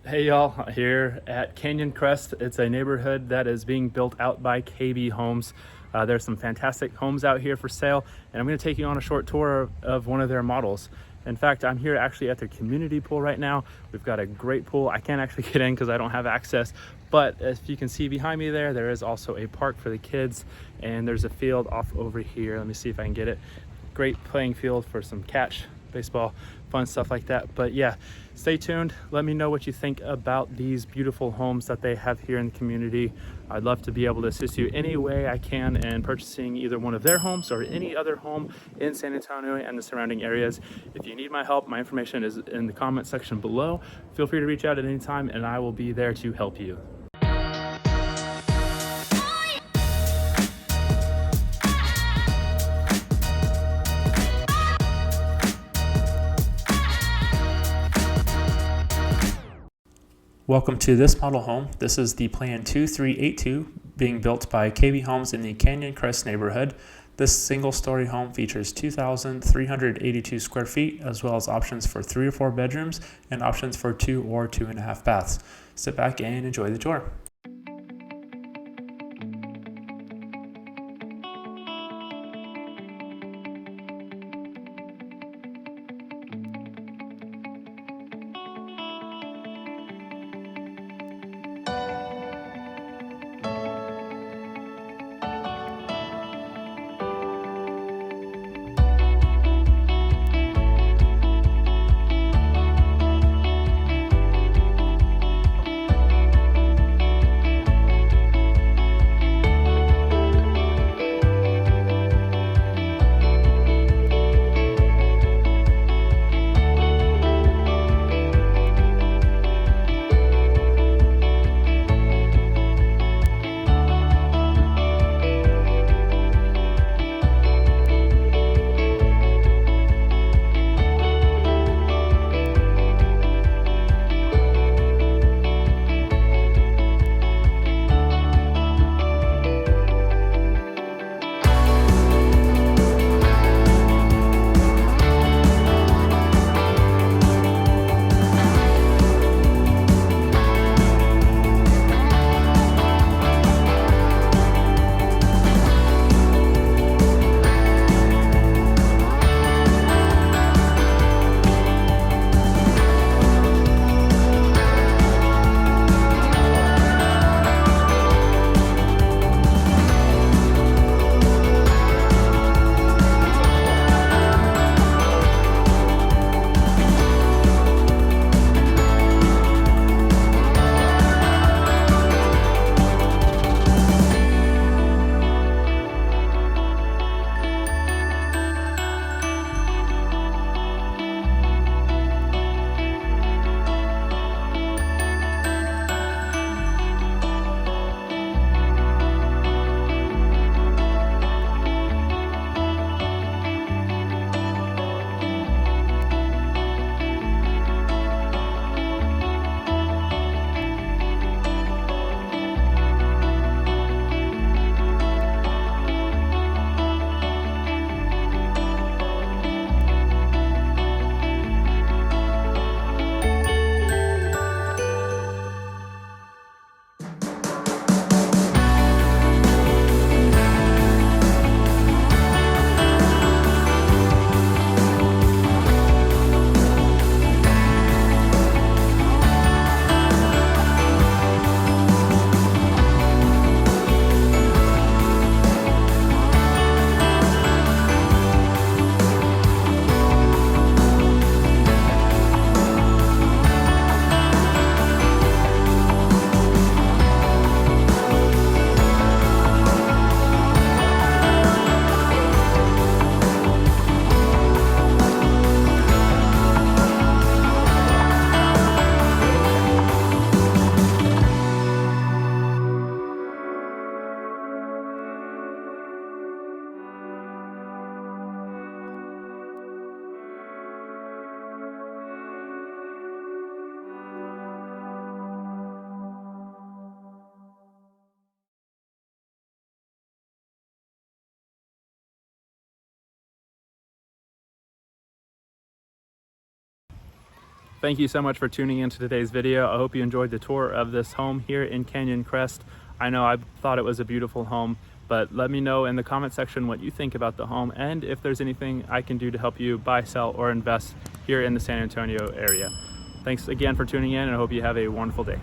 Hey y'all, here at Canyon Crest. It's a neighborhood that is being built out by KB Homes. There's some fantastic homes out here for sale, and I'm going to take you on a short tour of one of their models. In fact, I'm here actually at their community pool right now. We've got a great pool. I can't actually get in because I don't have access, but if you can see behind me there is also a park for the kids, and there's a field off over here. Let me see if I can get it. Great playing field for some catch, baseball, fun stuff like that. But yeah, stay tuned. Let me know what you think about these beautiful homes that they have here in the community. I'd love to be able to assist you any way I can in purchasing either one of their homes or any other home in San Antonio and the surrounding areas. If you need my help, my information is in the comment section below. Feel free to reach out at any time and I will be there to help you. Welcome to this model home. This is the Plan 2382 being built by KB Homes in the Canyon Crest neighborhood. This single-story home features 2,382 square feet, as well as options for 3 or 4 bedrooms and options for 2 or 2.5 baths. Sit back and enjoy the tour. Thank you so much for tuning into today's video. I hope you enjoyed the tour of this home here in Canyon Crest. I know I thought it was a beautiful home, but let me know in the comment section what you think about the home and if there's anything I can do to help you buy, sell, or invest here in the San Antonio area. Thanks again for tuning in, and I hope you have a wonderful day.